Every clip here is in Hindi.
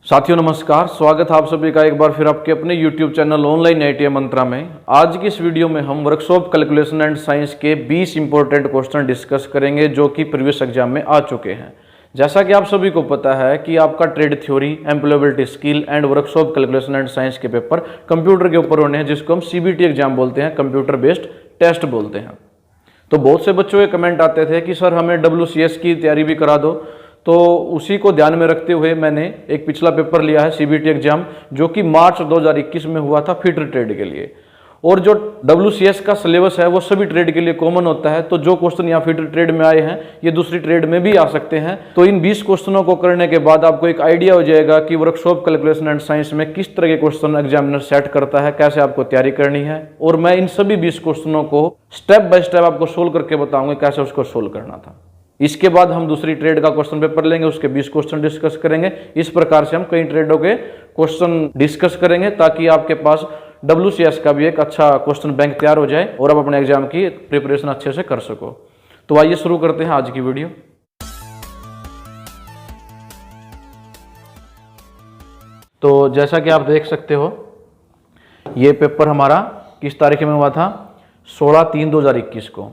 साथियों नमस्कार, स्वागत है आप सभी का एक बार फिर आपके अपने YouTube चैनल ऑनलाइन IITM मंत्रा में। आज की इस वीडियो में हम वर्कशॉप कैलकुलेशन एंड साइंस के 20 इंपॉर्टेंट क्वेश्चन डिस्कस करेंगे जो कि प्रीवियस एग्जाम में आ चुके हैं। जैसा कि आप सभी को पता है कि आपका trade theory, employability skill and workshop calculation and science के पेपर कंप्यूटर के ऊपर होने हैं, जिसको हम CBT एग्जाम बोलते हैं, कंप्यूटर बेस्ड टेस्ट बोलते हैं। तो बहुत से बच्चों के कमेंट आते थे कि सर हमें WCS की तैयारी भी करा दो। तो उसी को ध्यान में रखते हुए मैंने एक पिछला पेपर लिया है CBT एग्जाम, जो कि मार्च 2021 में हुआ था फीटर ट्रेड के लिए। और जो WCS का सिलेबस है वो सभी ट्रेड के लिए कॉमन होता है। तो जो क्वेश्चन यहाँ फीटर ट्रेड में आए हैं ये दूसरी ट्रेड में भी आ सकते हैं। तो इन 20 क्वेश्चनों को करने के बाद आपको एक आइडिया हो जाएगा कि वर्कशॉप कैलकुलेशन एंड साइंस में किस तरह के क्वेश्चन एग्जामिनर सेट करता है, कैसे आपको तैयारी करनी है। और मैं इन सभी 20 क्वेश्चनों को स्टेप बाय स्टेप आपको सोल्व करके बताऊंगा कैसे उसको सोल्व करना था। इसके बाद हम दूसरी ट्रेड का क्वेश्चन पेपर लेंगे, उसके 20 क्वेश्चन डिस्कस करेंगे। इस प्रकार से हम कई ट्रेडों के क्वेश्चन डिस्कस करेंगे ताकि आपके पास WCS का भी एक अच्छा क्वेश्चन बैंक तैयार हो जाए और आप अपने एग्जाम की प्रिपरेशन अच्छे से कर सको। तो आइए शुरू करते हैं आज की वीडियो। तो जैसा कि आप देख सकते हो ये पेपर हमारा किस तारीख में हुआ था, 16/3/2021 को।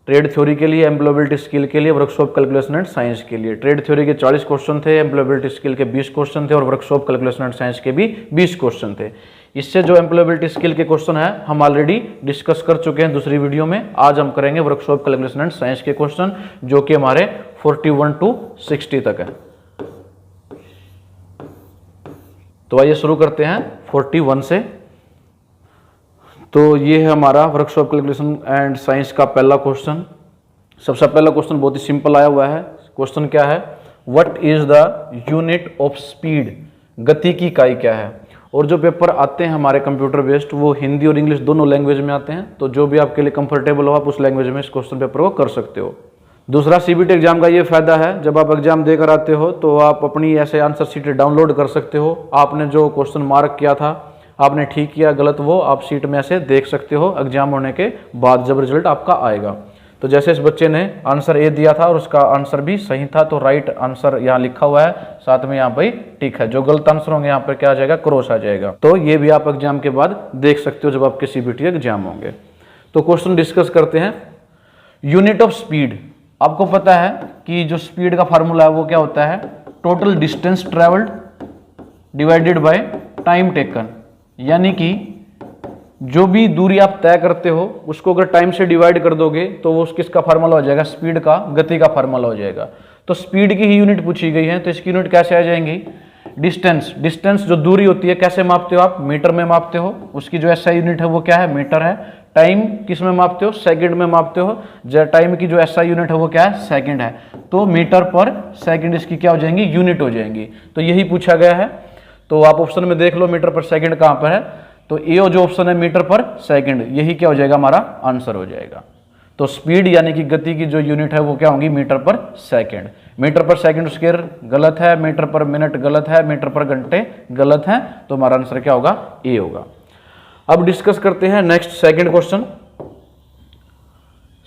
ट्रेड थ्योरी के लिए, एम्प्लॉयबिलिटी स्किल के लिए, वर्कशॉप कैलकुलेशन एंड साइंस के लिए। ट्रेड थ्योरी के 40 क्वेश्चन थे, एम्प्लॉयबिलिटी स्किल के 20 क्वेश्चन थे और वर्कशॉप कैलकुलेशन एंड साइंस के भी 20 क्वेश्चन थे। इससे जो एम्प्लॉयबिलिटी स्किल के क्वेश्चन है हम ऑलरेडी डिस्कस कर चुके हैं दूसरी वीडियो में। आज हम करेंगे वर्कशॉप कैलकुलेशन एंड साइंस के क्वेश्चन, जो कि हमारे 41 to 60 तक है। तो आइए शुरू करते हैं 41 से। तो ये है हमारा वर्कशॉप कैलकुलेशन एंड साइंस का पहला क्वेश्चन। सबसे पहला क्वेश्चन बहुत ही सिंपल आया हुआ है। क्वेश्चन क्या है, what is the unit of speed, गति की इकाई क्या है। और जो पेपर आते हैं हमारे कंप्यूटर बेस्ड वो हिंदी और इंग्लिश दोनों लैंग्वेज में आते हैं। तो जो भी आपके लिए कंफर्टेबल हो आप उस लैंग्वेज में इस क्वेश्चन पेपर को कर सकते हो। दूसरा, CBT एग्जाम का ये फायदा है, जब आप एग्जाम देकर आते हो तो आप अपनी ऐसे आंसर शीट डाउनलोड कर सकते हो। आपने जो क्वेश्चन मार्क किया था, आपने ठीक किया गलत, वो आप शीट में ऐसे देख सकते हो एग्जाम होने के बाद जब रिजल्ट आपका आएगा। तो जैसे इस बच्चे ने आंसर A दिया था और उसका आंसर भी सही था, तो राइट आंसर यहाँ लिखा हुआ है, साथ में यहाँ पे टिक है। जो गलत आंसर होंगे यहाँ पर क्या आ जाएगा, क्रॉस आ जाएगा। तो ये भी आप एग्जाम के बाद देख सकते हो जब आपके CBT एग्जाम होंगे। तो क्वेश्चन डिस्कस करते हैं। यूनिट ऑफ स्पीड, आपको पता है कि जो स्पीड का फार्मूला है वो क्या होता है, total distance travelled divided by time taken. यानी कि जो भी दूरी आप तय करते हो उसको अगर टाइम से डिवाइड कर दोगे तो वो किसका फार्मूला हो जाएगा, स्पीड का, गति का फार्मूला हो जाएगा। तो स्पीड की ही यूनिट पूछी गई है, तो इसकी यूनिट कैसे आ जाएंगी, डिस्टेंस। डिस्टेंस जो दूरी होती है कैसे मापते हो आप, मीटर में मापते हो। उसकी जो SI यूनिट है वो क्या है, मीटर है। टाइम किस में मापते हो, सेकंड में मापते हो। टाइम की जो SI यूनिट है वो क्या है, सेकंड है। तो मीटर पर सेकंड इसकी क्या हो जाएंगी, यूनिट हो जाएंगी। तो यही पूछा गया है। तो आप ऑप्शन में देख लो मीटर पर सेकंड कहां पर है, तो ए जो ऑप्शन है मीटर पर सेकंड, यही क्या हो जाएगा, हमारा आंसर हो जाएगा। तो स्पीड यानी कि गति की जो यूनिट है वो क्या होगी, मीटर पर सेकंड। मीटर पर सेकंड स्क्वायर गलत है, मीटर पर मिनट गलत है, मीटर पर घंटे गलत है। तो हमारा आंसर क्या होगा, ए होगा। अब डिस्कस करते हैं next second question.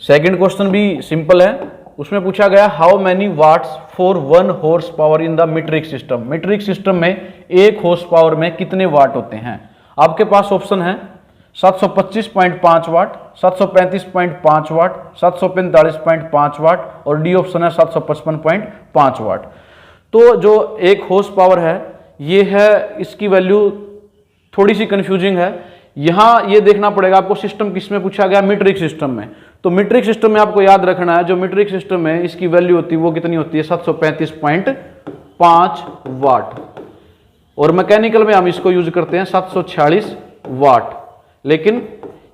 Second question भी सिंपल है। उसमें पूछा गया how many watts for 1 horse power in the metric system. Metric system में 1 हॉर्स पावर में कितने वाट होते हैं। आपके पास ऑप्शन है 725.5 वाट, 735.5 वाट, 745.5 वाट और डी ऑप्शन है 755.5 वाट। तो जो 1 हॉर्स पावर है ये है, इसकी वैल्यू थोड़ी सी कंफ्यूजिंग है। यहां ये देखना पड़ेगा आपको सिस्टम किस में पूछा गया, मीट्रिक सिस्टम में। तो मीट्रिक सिस्टम में आपको याद रखना है जो मीट्रिक सिस्टम में इसकी वैल्यू होती है वो कितनी होती है, 735.5 वाट। और मैकेनिकल में हम इसको यूज करते हैं 746 वाट। लेकिन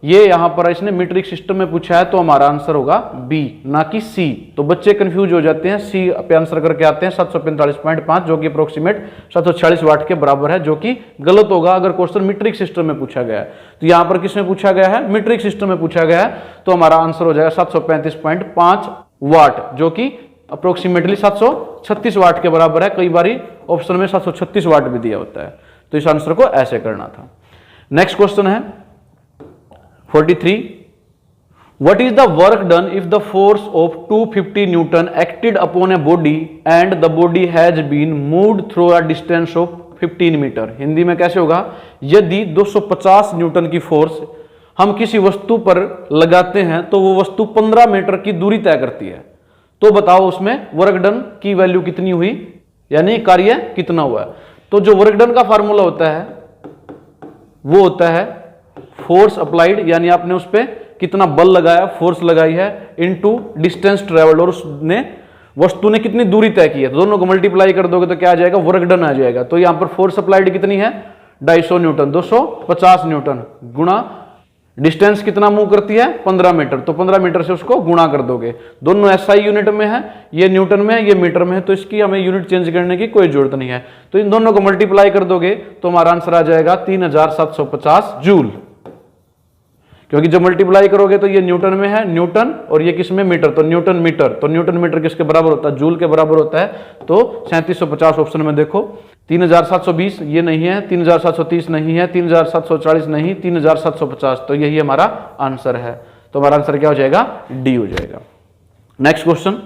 ये यहां पर इसने मीट्रिक सिस्टम में पूछा है तो हमारा आंसर होगा बी, ना कि सी। तो बच्चे कंफ्यूज हो जाते हैं, सी पे आंसर करके आते हैं 745.5, जो कि अप्रोक्सीमेट 746 वाट के बराबर है, जो कि गलत होगा अगर क्वेश्चन मीट्रिक सिस्टम में पूछा गया है। तो यहां पर किसमें पूछा गया है, मीट्रिक सिस्टम में पूछा गया है। तो हमारा आंसर हो जाएगा 735.5 वाट, जो कि अप्रोक्सीमेटली 736 वाट के बराबर है। कई बार ऑप्शन में 736 वाट भी दिया होता है। तो इस आंसर को ऐसे करना था। नेक्स्ट क्वेश्चन है 43। What is the work done if the force of 250 Newton acted upon a body and the body has been moved through a distance of 15 metre. Hindi में कैसे होगा, यदि 250 न्यूटन की फोर्स हम किसी वस्तु पर लगाते हैं तो वो वस्तु 15 मीटर की दूरी तय करती है, तो बताओ उसमें वर्क डन की वैल्यू कितनी हुई, यानी कार्य कितना हुआ। तो जो वर्क डन का फार्मूला होता है वो होता है फोर्स अप्लाइड, यानी आपने उस पर कितना बल लगाया, फोर्स लगाई है, इनटू डिस्टेंस ट्रेवल्ड, और उसने वस्तु ने कितनी दूरी तय की है, तो दोनों को मल्टीप्लाई कर दोगे तो क्या आ जाएगा, वर्क डन आ जाएगा। तो यहां पर फोर्स अप्लाइड कितनी है 250 न्यूटन, 250 न्यूटन गुणा डिस्टेंस कितना मूव करती है 15 मीटर, तो 15 मीटर से उसको गुणा कर दोगे। दोनों एसआई यूनिट में है, ये न्यूटन में है, ये मीटर में है, तो इसकी हमें यूनिट चेंज करने की कोई जरूरत नहीं है। तो इन दोनों को मल्टीप्लाई कर दोगे तो हमारा आंसर आ जाएगा 3750 जूल, क्योंकि जब मल्टीप्लाई करोगे तो ये न्यूटन में है न्यूटन, और ये किस में मीटर, तो न्यूटन मीटर, तो न्यूटन मीटर किसके बराबर होता है, जूल के बराबर होता है। तो 3750 ऑप्शन में देखो, 3720 ये नहीं है, 3730 नहीं है, 3740 नहीं, 3750, तो यही हमारा आंसर है। तो हमारा आंसर क्या हो जाएगा, डी हो जाएगा। नेक्स्ट क्वेश्चन,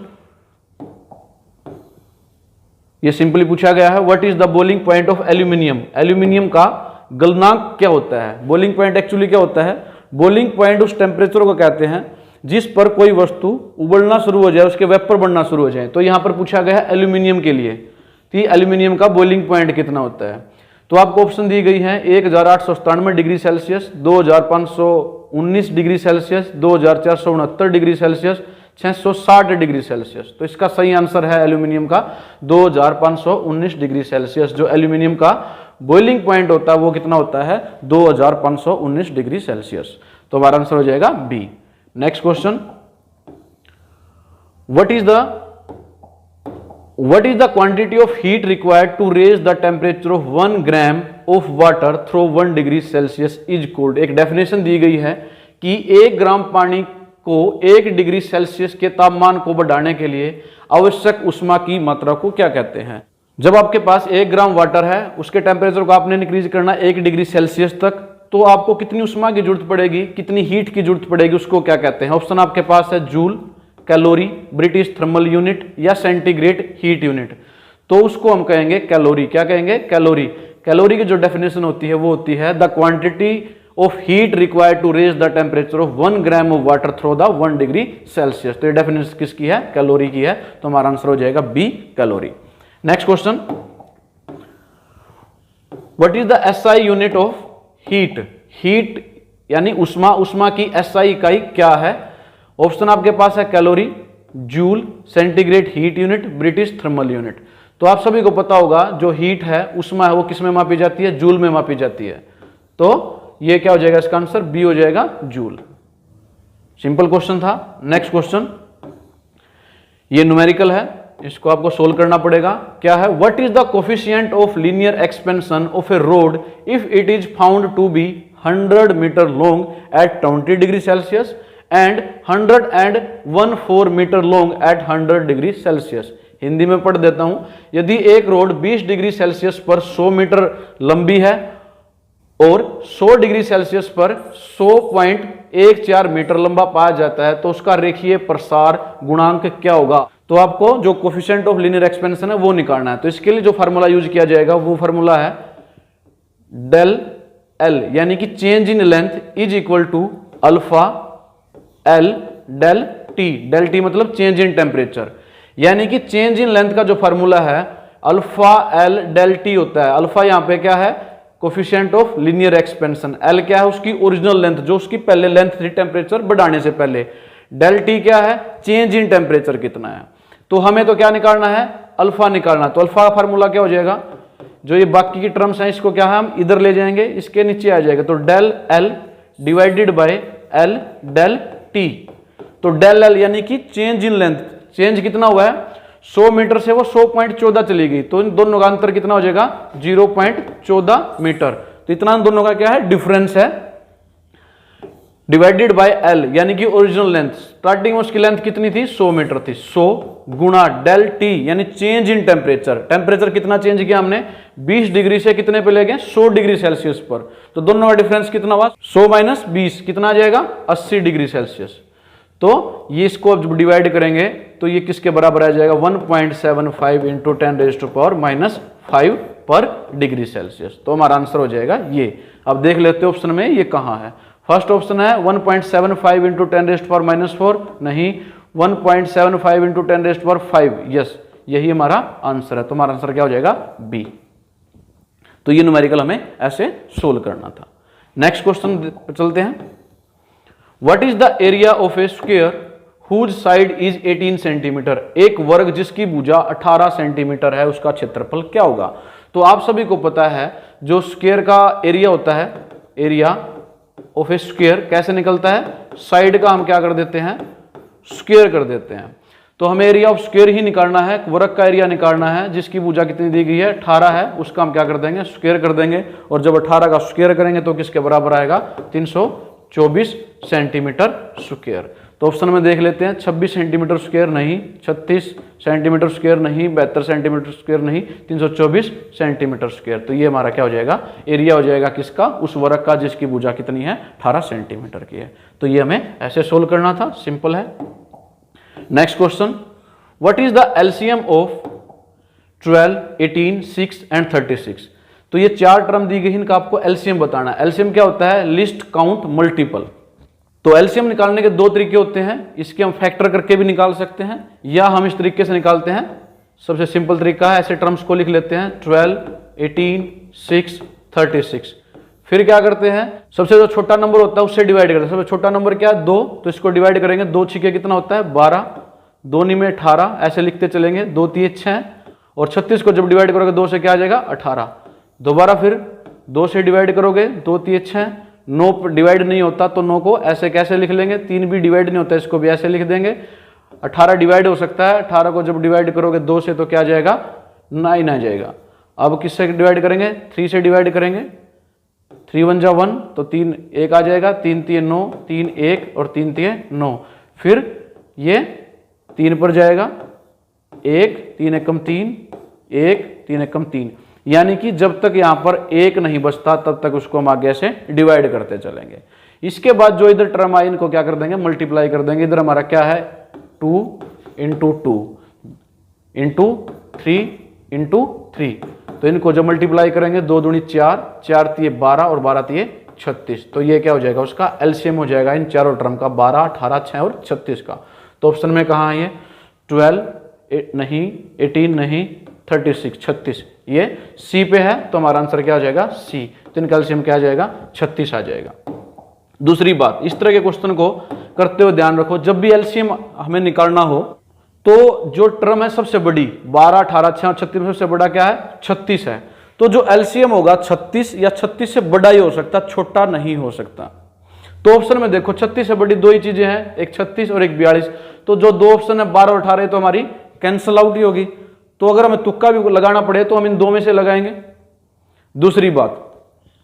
ये सिंपली पूछा गया है, what is the boiling point of aluminium. Aluminium का गलनांक क्या होता है। बॉइलिंग पॉइंट एक्चुअली क्या होता है, बॉइलिंग पॉइंट उस टेम्परेचर को कहते हैं जिस पर कोई वस्तु उबलना शुरू हो जाए, उसके वेपर बनना शुरू हो जाए। तो यहां पर पूछा गया है एल्यूमिनियम के लिए कि एल्यूमिनियम का बॉइलिंग पॉइंट कितना होता है। तो आपको ऑप्शन दी गई है 1897 degree Celsius, 2519 degree Celsius, 2469 degree Celsius, 660 degree Celsius. तो इसका सही आंसर है एल्यूमिनियम का 2519 डिग्री सेल्सियस। जो एल्यूमिनियम का बॉइलिंग पॉइंट होता है वो कितना होता है 2519 डिग्री सेल्सियस। तो हमारा आंसर हो जाएगा B. Next question, what is the quantity of heat required to raise the temperature of 1 gram of water through 1 degree Celsius is called. एक डेफिनेशन दी गई है कि 1 ग्राम पानी को 1 डिग्री सेल्सियस के तापमान को बढ़ाने के लिए आवश्यक उष्मा की मात्रा को क्या कहते हैं। जब आपके पास 1 ग्राम वाटर है, उसके टेम्परेचर को आपने इंक्रीज करना 1 डिग्री सेल्सियस तक, तो आपको कितनी उष्मा की जरूरत पड़ेगी, कितनी हीट की जरूरत पड़ेगी, उसको क्या कहते हैं। ऑप्शन आपके पास है joule, calorie, British thermal unit या सेंटीग्रेड हीट यूनिट। तो उसको हम कहेंगे कैलोरी। क्या कहेंगे, कैलोरी। कैलोरी की जो डेफिनेशन होती है वो होती है the quantity of heat required to raise the temperature of 1 gram of water through the 1 degree Celsius. तो ये डेफिनेशन किसकी है, कैलोरी की है। तो हमारा आंसर हो जाएगा B, calorie. Next question, what is the SI unit of heat. Heat यानी उष्मा, उष्मा की एसआई इकाई क्या है। ऑप्शन आपके पास है calorie, joule, centigrade heat unit, British thermal unit. तो आप सभी को पता होगा जो हीट है, उष्मा है, वो किस में मापी जाती है, जूल में मापी जाती है। तो ये क्या हो जाएगा, इसका आंसर बी हो जाएगा, जूल। सिंपल क्वेश्चन था। नेक्स्ट क्वेश्चन, ये न्यूमेरिकल है, इसको आपको सोल्व करना पड़ेगा। क्या है, what is the coefficient of linear expansion of a rod if it is found to be 100 metre long at 20 degree Celsius and 114 metre long at 100 degree Celsius. Hindi में पढ़ देता हूं, यदि एक रोड 20 डिग्री सेल्सियस पर 100 मीटर लंबी है और 100 डिग्री सेल्सियस पर 100.14 मीटर लंबा पाया जाता है, तो उसका रेखीय प्रसार गुणांक क्या होगा। तो आपको जो कोफिशिएंट ऑफ लीनियर एक्सपेंशन है वो निकालना है। तो इसके लिए जो फार्मूला यूज किया जाएगा वो फार्मूला है डेल एल, यानी कि change in length is equal to alpha L del T. Del T मतलब चेंज इन टेम्परेचर, यानी कि चेंज इन लेंथ का जो फार्मूला है अल्फा एल डेल टी होता है। अल्फा यहां पे क्या है, coefficient of linear expansion. L क्या है, उसकी ओरिजिनल लेंथ, जो उसकी पहले लेंथ थी टेम्परेचर बढ़ाने से पहले। डेल टी क्या है, चेंज इन टेम्परेचर कितना है। तो हमें तो क्या निकालना है, अल्फा निकालना। तो अल्फा का फार्मूला क्या हो जाएगा, जो ये बाकी की टर्म्स हैं इसको क्या है हम इधर ले जाएंगे, इसके नीचे आ जाएगा। तो del L divided by L del T. तो डेल एल यानी कि चेंज इन लेंथ, चेंज कितना हुआ है 100 मीटर से वो 100.14 चली गई, तो इन दोनों का अंतर कितना हो जाएगा 0.14 मीटर। तो इतना इन दोनों का क्या है, डिफरेंस है, डिवाइडेड बाय एल यानी कि ओरिजिनल लेंथ। स्टार्टिंग में उसकी लेंथ कितनी थी 100 मीटर थी, 100 गुणा डेल टी यानी चेंज इन टेम्परेचर। टेम्परेचर कितना चेंज किया हमने 20 डिग्री से कितने पे ले गए 100 डिग्री सेल्सियस पर। तो दोनों का डिफरेंस कितना हुआ 100 माइनस 20 कितना आ जाएगा 80 डिग्री सेल्सियस। तो ये इसको अब डिवाइड करेंगे तो ये किसके बराबर आ जाएगा 1.75 इंटू 10⁻⁻⁵ पर डिग्री सेल्सियस। तो हमारा आंसर हो जाएगा ये। अब देख लेते हैं ऑप्शन में ये कहाँ है। फर्स्ट ऑप्शन है 1.75 इंटू 10⁻⁻⁴, नहीं 1.75 इंटू 10⁻⁵, यस यही हमारा आंसर है। तो हमारा आंसर क्या हो जाएगा बी। तो ये न्यूमेरिकल हमें ऐसे सोल्व करना था। नेक्स्ट क्वेश्चन चलते हैं। What is the area of a square whose side is 18 centimetre. एक वर्ग जिसकी भुजा 18 सेंटीमीटर है उसका क्षेत्रफल क्या होगा। तो आप सभी को पता है जो स्क्वायर का एरिया होता है, एरिया ऑफ ए स्क्वायर कैसे निकलता है, साइड का हम क्या कर देते हैं, स्क्वायर कर देते हैं। तो हमें एरिया ऑफ स्क्वायर ही निकालना है, वर्ग का एरिया निकालना है जिसकी भुजा कितनी दी गई है 18 है, उसका हम क्या कर देंगे स्क्वायर कर देंगे। और जब 18 का स्क्वायर करेंगे तो किसके बराबर आएगा 324 सेंटीमीटर स्क्वायर। तो ऑप्शन में देख लेते हैं 26 सेंटीमीटर स्क्वायर नहीं, 36 सेंटीमीटर स्क्वायर नहीं, 72 सेंटीमीटर स्क्वायर नहीं, 324 सेंटीमीटर स्क्वायर। तो ये हमारा क्या हो जाएगा, एरिया हो जाएगा किसका, उस वर्ग का जिसकी भुजा कितनी है 18 सेंटीमीटर की है। तो ये हमें ऐसे सोल्व करना था, सिंपल है। Next question, what is the LCM of 12, 18, 6 and 36। तो ये चार टर्म दी गई, इनका आपको एलसीएम बताना है। एलसीएम क्या होता है, लिस्ट, काउंट, मल्टीपल। तो एलसीएम निकालने के दो तरीके होते हैं, इसके हम फैक्टर करके भी निकाल सकते हैं या हम इस तरीके से निकालते हैं। सबसे सिंपल तरीका है, ऐसे टर्म्स को लिख लेते हैं 12, 18, 6, 36। फिर क्या करते हैं, सबसे जो छोटा नंबर होता है उससे डिवाइड करते हैं। सबसे छोटा नंबर क्या है 2, तो इसको डिवाइड करेंगे, 2 छिके कितना होता है 12, 2 में 18, ऐसे लिखते चलेंगे, 2 3 6 और 36 को जब डिवाइड करोगे 2 से क्या आ जाएगा 18। दोबारा फिर 2 से डिवाइड करोगे, 2 3 6, 9 डिवाइड नहीं होता तो 9 को ऐसे कैसे लिख लेंगे, 3 भी डिवाइड नहीं होता इसको भी ऐसे लिख देंगे। 18 डिवाइड हो सकता है, 18 को जब डिवाइड करोगे 2 से तो क्या आ जाएगा 9 आ जाएगा। अब किससे डिवाइड करेंगे, 3 से डिवाइड करेंगे, 3 1 जा 1 तो 3 1 आ जाएगा, 3 3 9, 3 1 और 3 3 9। फिर ये 3 पर जाएगा, 1 3 1 3, 1 3 1 3, यानी कि जब तक यहां पर 1 नहीं बचता तब तक उसको हम आगे से डिवाइड करते चलेंगे। इसके बाद जो इधर टर्म आई इनको क्या कर देंगे, मल्टीप्लाई कर देंगे। इधर हमारा क्या है 2 इंटू 2 इंटू 3 इंटू 3, तो इनको जब मल्टीप्लाई करेंगे 2 दूनी 4, 4 3 12 और 12 3 36। तो ये क्या हो जाएगा, उसका एलसीएम हो जाएगा इन चारों टर्म का 12, 18, 6 और 36 का। तो ऑप्शन में कहाँ है ये 12 नहीं, 18 नहीं, 36 36, ये सी पे है। तो हमारा आंसर क्या हो जाएगा सी। तो इनका एलसीएम क्या आ जाएगा 36 आ जाएगा। दूसरी बात, इस तरह के क्वेश्चन को करते हुए ध्यान रखो, जब भी एलसीएम हमें निकालना हो तो जो टर्म है सबसे बड़ी 12, 18, 6 और 36 में सबसे बड़ा क्या है 36 है। तो जो एलसीएम होगा 36 या 36 से बड़ा ही हो सकता, छोटा नहीं हो सकता। तो ऑप्शन में देखो 36 से बड़ी दो ही चीजें हैं, एक 36 और एक 42। तो जो दो ऑप्शन है 12 और 18 तो हमारी कैंसल आउट ही होगी। तो अगर हमें तुक्का भी लगाना पड़े तो हम इन दो में से लगाएंगे। दूसरी बात,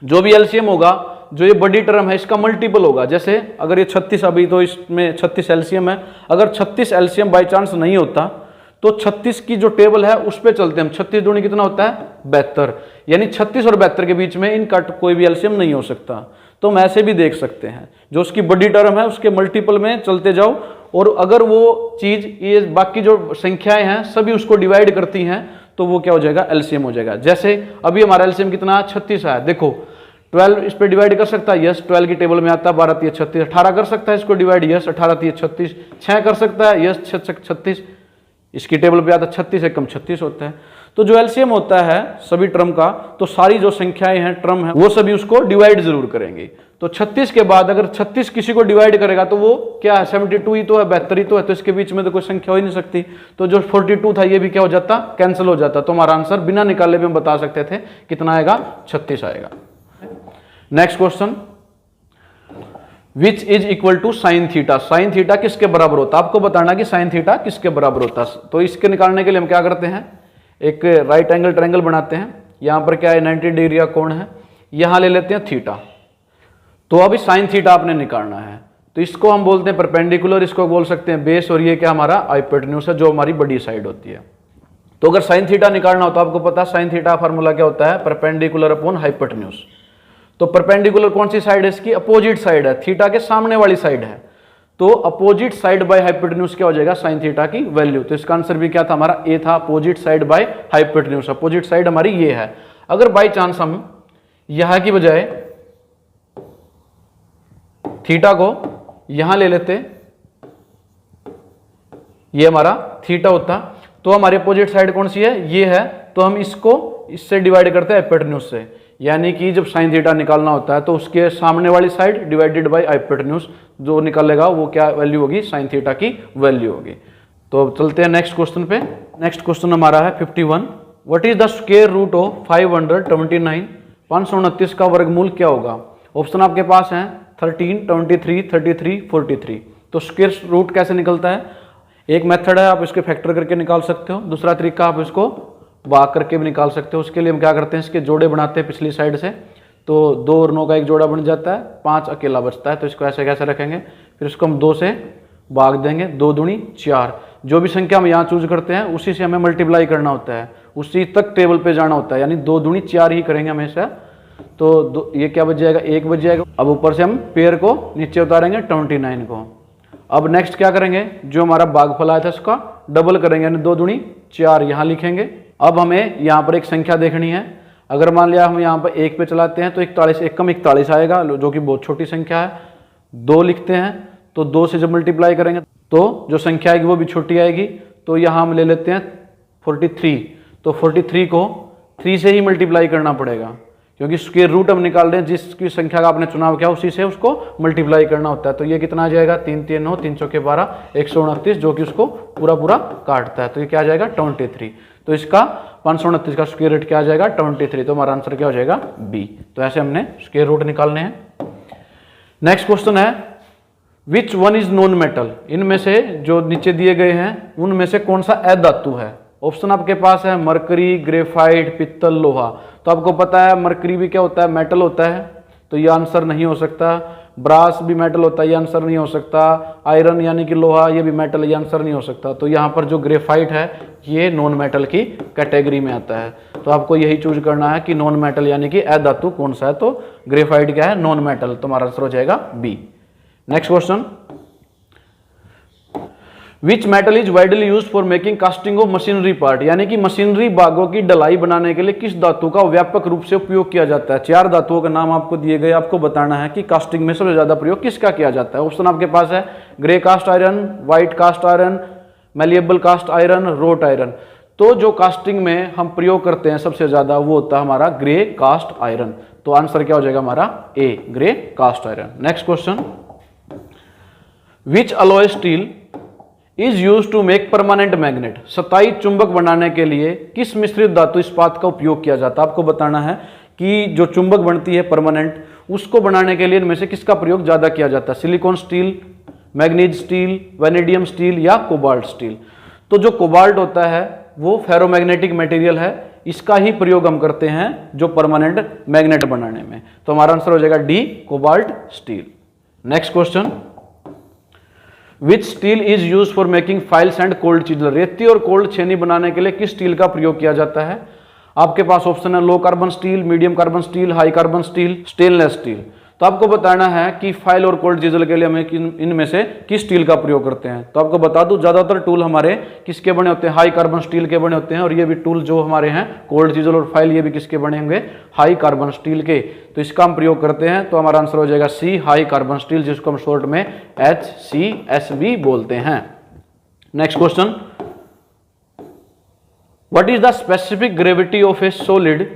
जो भी एलसीएम होगा, जो ये बड़ी टर्म है इसका मल्टीपल होगा। जैसे अगर ये 36 अभी तो इसमें 36 एलसीएम है, अगर 36 एलसीएम बाई चांस नहीं होता तो 36 की जो टेबल है उस पर चलते हैं हम। 36 दूनी कितना होता है 72, यानी 36 और 72 के बीच में इनका कोई भी एलसीएम नहीं हो सकता। तो हम ऐसे भी देख सकते हैं, जो उसकी बड़ी टर्म है उसके मल्टीपल में चलते जाओ, और अगर वो चीज ये बाकी जो संख्याएं हैं सभी उसको डिवाइड करती हैं तो वो क्या हो जाएगा एलसीएम हो जाएगा। जैसे अभी हमारा एलसीएम कितना 36 है, देखो 12 इस पे डिवाइड कर सकता है, यस 12 की टेबल में आता है 12 3 36, 18 कर सकता है इसको डिवाइड, यस 18 3 36, 6 कर सकता है, यस 6 36, इसकी टेबल पे आता है 36 से कम 36 होता है। तो जो एलसीएम होता है सभी टर्म का, तो सारी जो संख्याएं हैं टर्म है वो सभी उसको डिवाइड जरूर करेंगे। तो 36 के बाद अगर 36 किसी को डिवाइड करेगा तो वो क्या है 72 ही तो है, 72 ही तो है, तो इसके बीच में तो कोई संख्या हो ही नहीं सकती। तो जो 42 था ये भी क्या हो जाता, कैंसिल हो जाता। तो हमारा आंसर बिना निकाले भी हम बता सकते थे कितना आएगा 36 आएगा। Next question, which is equal to sine theta. Sine theta किसके बराबर होता है, आपको बताना कि साइन थीटा किसके बराबर होता है। तो इसके निकालने के लिए हम क्या करते हैं, एक राइट एंगल ट्रायंगल बनाते हैं। यहां पर क्या है 90 डिग्री का कोण है, यहां ले लेते हैं थीटा। तो अभी साइन थीटा आपने निकालना है, तो इसको हम बोलते हैं परपेंडिकुलर, इसको बोल सकते हैं बेस, और ये क्या हमारा हाइपोटेन्यूज है जो हमारी बड़ी साइड होती है। तो अगर साइन थीटा निकालना हो तो आपको पता है साइन थीटा फार्मूला क्या होता है, परपेंडिकुलर अपॉन हाइपोटेन्यूज। तो परपेंडिकुलर कौन सी साइड है, इसकी अपोजिट साइड है, थीटा के सामने वाली साइड है। तो अपोजिट साइड बाय हाइपोटेन्यूज क्या हो जाएगा साइन थीटा की वैल्यू। तो इसका आंसर भी क्या था हमारा ए था, opposite side by hypotenuse. Opposite side हमारी ये है। अगर बाई चांस हम यहां की बजाय थीटा को यहां ले लेते, ये हमारा थीटा होता, तो हमारी अपोजिट साइड कौन सी है, ये है, तो हम इसको इससे डिवाइड करते हैं हाइपोटेन्यूज से, यानी कि जब साइन थीटा निकालना होता है तो उसके सामने वाली साइड डिवाइडेड बाय हाइपोटेन्यूज, जो निकालेगा वो क्या वैल्यू होगी, साइन थीटा की वैल्यू होगी। तो चलते हैं नेक्स्ट क्वेश्चन पे। नेक्स्ट क्वेश्चन हमारा है 51, what is the square root of 529, 529 का वर्गमूल क्या होगा। ऑप्शन आपके पास है 13, 23, 33, 43। तो स्क्वायर रूट कैसे निकलता है, एक मेथड है, आप इसके फैक्टर करके निकाल सकते हो, दूसरा तरीका आप इसको भाग करके भी निकाल सकते हो। उसके लिए हम क्या करते हैं, इसके जोड़े बनाते हैं पिछली साइड से, तो 2 और 9 का एक जोड़ा बन जाता है, 5 अकेला बचता है, तो इसको ऐसे कैसे रखेंगे, फिर इसको हम 2 से भाग देंगे, 2 दूनी 4, जो भी संख्या हम यहाँ चूज करते हैं उसी से हमें मल्टीप्लाई करना होता है, उसी तक टेबल पे जाना होता है, यानी 2 दूनी 4 ही करेंगे हमेशा। तो ये क्या बच जाएगा, 1 बच जाएगा। अब ऊपर से हम पेयर को नीचे उतारेंगे 29 को। अब नेक्स्ट क्या करेंगे, जो हमारा भागफल आया था उसका डबल करेंगे, यानी 2 दूनी 4 यहाँ लिखेंगे। अब हमें यहाँ पर एक संख्या देखनी है, अगर मान लिया हम यहाँ पर 1 पे चलाते हैं तो 41, 1 कम 41 आएगा, जो कि बहुत छोटी संख्या है। 2 लिखते हैं तो 2 से जब मल्टीप्लाई करेंगे तो जो संख्या आएगी वो भी छोटी आएगी, तो यहाँ हम ले लेते हैं 43, तो 43 को 3 से ही मल्टीप्लाई करना पड़ेगा, क्योंकि स्क्वायर रूट हम निकाल रहे हैं, जिसकी संख्या का आपने चुनाव किया उसी से उसको मल्टीप्लाई करना होता है। तो ये कितना आ जाएगा, 3 3 9, 3 चौके 12, 129, जो कि उसको पूरा पूरा काटता है, तो ये क्या आ जाएगा 23। तो इसका 529 का स्क्वायर रूट क्या आ जाएगा 23, तो हमारा आंसर क्या हो जाएगा बी। तो ऐसे हमने स्क्वायर रूट निकालने हैं। नेक्स्ट क्वेश्चन है, which one is non metal, इनमें से जो नीचे दिए गए हैं उनमें से कौन सा अधातु है। ऑप्शन आपके पास है मरकरी, ग्रेफाइट, पित्तल, लोहा। तो आपको पता है मरकरी भी क्या होता है, मेटल होता है, तो ये आंसर नहीं हो सकता। ब्रास भी मेटल होता है, ये आंसर नहीं हो सकता। आयरन यानी कि लोहा, ये भी मेटल, ये आंसर नहीं हो सकता। तो यहाँ पर जो ग्रेफाइट है ये नॉन मेटल की कैटेगरी में आता है, तो आपको यही चूज करना है कि नॉन मेटल यानी कि अधातु कौन सा है। तो ग्रेफाइट क्या है, नॉन मेटल, तो हमारा आंसर हो जाएगा B. Next question, which metal is widely used for making casting of machinery part, यानी कि मशीनरी भागों की ढलाई बनाने के लिए किस धातु का व्यापक रूप से उपयोग किया जाता है। 4 धातुओं का नाम आपको दिए गए, आपको बताना है कि कास्टिंग में सबसे ज्यादा प्रयोग किसका किया जाता है। ऑप्शन आपके पास है grey cast iron, white cast iron, malleable cast iron, wrought iron. तो जो कास्टिंग में हम प्रयोग करते हैं सबसे ज्यादा वो होता है हमारा ग्रे कास्ट आयरन, तो आंसर क्या हो जाएगा हमारा A, grey cast iron. Next question, which alloy steel is use to make permanent magnet, स्थायी चुंबक बनाने के लिए किस मिश्रित धातु इस्पात का उपयोग किया जाता है। आपको बताना है कि जो चुंबक बनती है परमानेंट, उसको बनाने के लिए इनमें से किसका प्रयोग ज्यादा किया जाता है, silicon steel, manganese steel, vanadium steel या कोबाल्ट स्टील। तो जो कोबाल्ट होता है वो फेरोमैग्नेटिक मटेरियल है, इसका ही प्रयोग हम करते हैं जो परमानेंट मैग्नेट बनाने में, तो हमारा आंसर हो जाएगा D, cobalt steel. Next question, which steel is use for making files and cold chisel, रेती और कोल्ड छेनी बनाने के लिए किस स्टील का प्रयोग किया जाता है। आपके पास ऑप्शन है low carbon steel, medium carbon steel, high carbon steel, stainless steel. तो आपको बताना है कि फाइल और कोल्ड चिजल के लिए हमें इनमें से किस स्टील का प्रयोग करते हैं। तो आपको बता दूं ज्यादातर टूल हमारे किसके बने होते हैं, हाई कार्बन स्टील के बने होते हैं, और ये भी टूल जो हमारे हैं कोल्ड चिजल और फाइल, ये भी किसके बने होंगे, हाई कार्बन स्टील के। तो इसका हम प्रयोग करते हैं, तो हमारा आंसर हो जाएगा सी, हाई कार्बन स्टील, जिसको हम शॉर्ट में HCS बोलते हैं। Next question, what is the specific gravity of A solid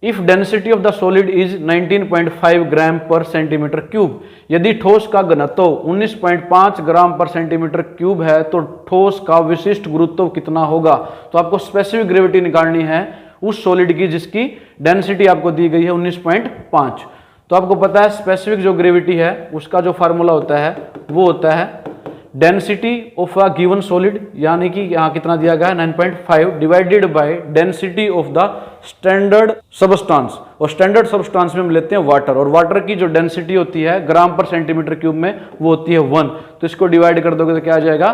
if density of the solid is 19.5 ग्राम पर सेंटीमीटर क्यूब। यदि ठोस का घनत्व 19.5 ग्राम पर सेंटीमीटर क्यूब है तो ठोस का विशिष्ट गुरुत्व कितना होगा। तो आपको स्पेसिफिक ग्रेविटी निकालनी है उस सॉलिड की जिसकी डेंसिटी आपको दी गई है 19.5। तो आपको पता है स्पेसिफिक जो ग्रेविटी है उसका जो फार्मूला होता है वो होता है density of a given solid, यानी कि यहाँ कितना दिया गया है 9.5 divided by density of the standard substance, और स्टैंडर्ड सबस्टांस में हम लेते हैं वाटर, और वाटर की जो डेंसिटी होती है ग्राम पर सेंटीमीटर क्यूब में वो होती है 1। तो इसको डिवाइड कर दोगे तो क्या आ जाएगा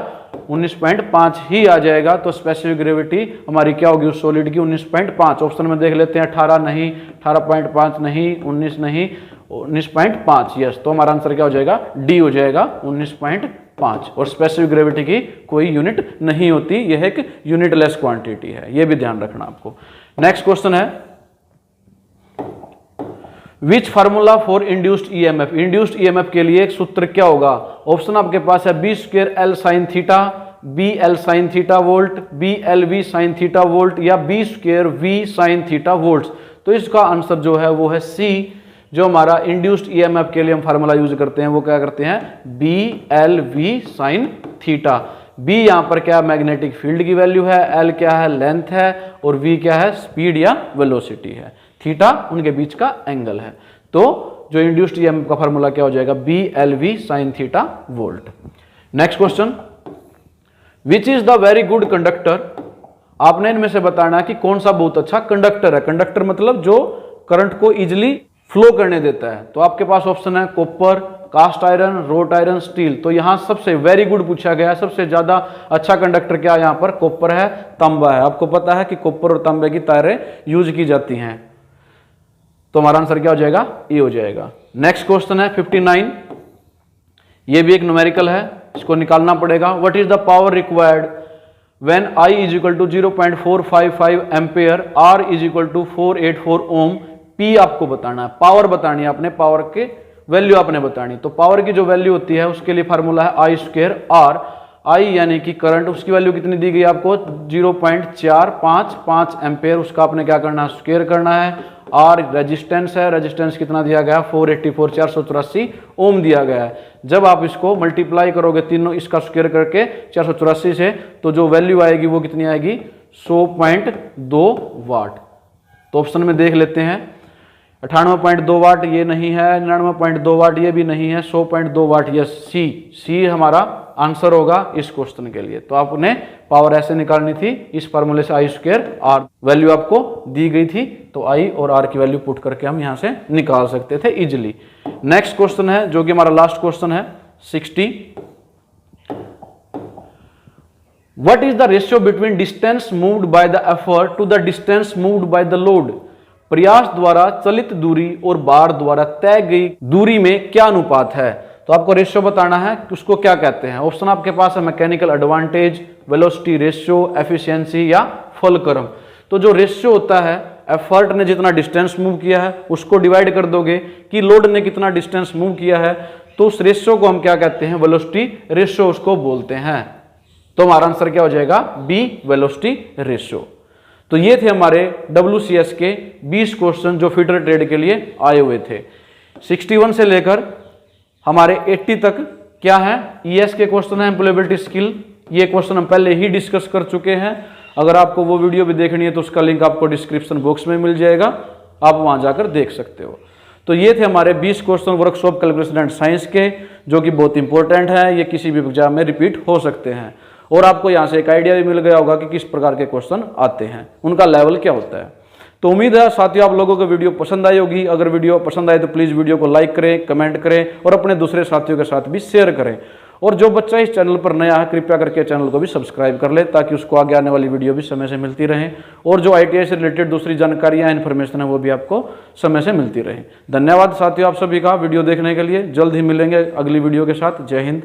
19.5 ही आ जाएगा। तो स्पेसिफिक ग्रेविटी हमारी क्या होगी उस सॉलिड की 19.5। ऑप्शन में देख लेते हैं 18 नहीं, 18.5 नहीं, 19 नहीं, 19.5 यस। तो हमारा आंसर क्या हो जाएगा डी हो जाएगा 19.5। और स्पेसिफिक ग्रेविटी की कोई यूनिट नहीं होती, यह एक यूनिटलेस क्वांटिटी है, यह भी ध्यान रखना आपको। नेक्स्ट क्वेश्चन है which formula for induced EMF, induced EMF के लिए एक सूत्र क्या होगा? ऑप्शन आपके पास है B square L sine theta, B L sine theta volt, B L V sine theta volt या B square V sine theta volt. तो इसका आंसर जो है वो है सी। जो हमारा इंड्यूस्ड ईएमएफ के लिए हम फार्मूला यूज करते हैं वो क्या करते हैं? B L V sine theta. B यहां पर क्या मैग्नेटिक फील्ड की वैल्यू है, एल क्या है लेंथ है, और वी क्या है स्पीड या वेलोसिटी है, थीटा उनके बीच का एंगल है। तो जो इंड्यूस्ड ईएमएफ का फार्मूला क्या हो जाएगा? B L V sine theta volt. Next question, which is the very good conductor? आपने इनमें से बताना कि कौन सा बहुत अच्छा कंडक्टर है। कंडक्टर मतलब जो करंट को इजिली फ्लो करने देता है। तो आपके पास ऑप्शन है copper, cast iron, wrought iron, steel. तो यहां सबसे वेरी गुड पूछा गया है, सबसे ज्यादा अच्छा कंडक्टर क्या है? यहां पर कॉपर है, तांबा है। आपको पता है कि कॉपर और तांबे की तारें यूज की जाती हैं। तो हमारा आंसर क्या हो जाएगा? ए हो जाएगा। नेक्स्ट क्वेश्चन है 59। ये भी एक न्यूमेरिकल है, इसको निकालना पड़ेगा। What is the power required when I is equal to 0.455 ampere, R is equal to 484 ohm. P आपको बताना है, पावर बतानी है आपने, पावर के वैल्यू आपने बतानी। तो पावर की जो वैल्यू होती है उसके लिए फार्मूला है I स्क्वायर R। I यानी कि करंट, उसकी वैल्यू कितनी दी गई आपको? 0.455 एम्पेयर। उसका आपने क्या करना है? स्क्वायर करना है। R रेजिस्टेंस है, रेजिस्टेंस कितना दिया गया? 484 484 ओम दिया गया है। जब आप इसको मल्टीप्लाई करोगे तीनों, इसका स्क्वायर करके 484 से, तो जो वैल्यू आएगी वो कितनी आएगी? 100.2 वाट। तो ऑप्शन में देख लेते हैं, 98.2 वाट ये नहीं है, 99.2 वाट ये भी नहीं है, 100.2 वाट ये सी हमारा आंसर होगा इस क्वेश्चन के लिए। तो आपने पावर ऐसे निकालनी थी, इस फार्मूले से I स्क्वायर R वैल्यू आपको दी गई थी, तो I और R की वैल्यू पुट करके हम यहां से निकाल सकते थे इजिली। नेक्स्ट क्वेश्चन है जो कि हमारा लास्ट क्वेश्चन है 60। What is the ratio between distance moved by the effort to the distance moved by the load? प्रयास द्वारा चलित दूरी और बार द्वारा तय गई दूरी में क्या अनुपात है? तो आपको रेशियो बताना है कि उसको क्या कहते हैं। ऑप्शन आपके पास है mechanical advantage, velocity ratio, efficiency या फलक्रम। तो जो रेशियो होता है, एफर्ट ने जितना डिस्टेंस मूव किया है उसको डिवाइड कर दोगे कि लोड ने कितना डिस्टेंस मूव किया है, तो उस रेशियो को हम क्या कहते हैं? वेलोसिटी रेशियो उसको बोलते हैं। तो हमारा आंसर क्या हो जाएगा? B velocity ratio. तो ये थे हमारे WCS के 20 क्वेश्चन जो फीडर ट्रेड के लिए आए हुए थे। 61 से लेकर हमारे 80 तक क्या है? ES के क्वेश्चन है, एम्प्लॉयबिलिटी स्किल। ये क्वेश्चन हम पहले ही डिस्कस कर चुके हैं। अगर आपको वो वीडियो भी देखनी है तो उसका लिंक आपको डिस्क्रिप्शन बॉक्स में मिल जाएगा, आप वहां जाकर देख सकते हो। तो ये थे हमारे 20 question workshop calculation and science के, जो कि बहुत इंपॉर्टेंट है। ये किसी भी एग्जाम में रिपीट हो सकते हैं। और आपको यहाँ से एक आइडिया भी मिल गया होगा कि किस प्रकार के क्वेश्चन आते हैं, उनका लेवल क्या होता है। तो उम्मीद है साथियों आप लोगों को वीडियो पसंद आई होगी। अगर वीडियो पसंद आए तो प्लीज़ वीडियो को लाइक करें, कमेंट करें और अपने दूसरे साथियों के साथ भी शेयर करें। और जो बच्चा इस चैनल पर नया है कृपया करके चैनल को भी सब्सक्राइब कर ले, ताकि उसको आगे आने वाली वीडियो भी समय से मिलती रहे। और जो ITI से रिलेटेड दूसरी जानकारियाँ इन्फॉर्मेशन है वो भी आपको समय से मिलती रहे। धन्यवाद साथियों आप सभी का वीडियो देखने के लिए। जल्द ही मिलेंगे अगली वीडियो के साथ। जय हिंद।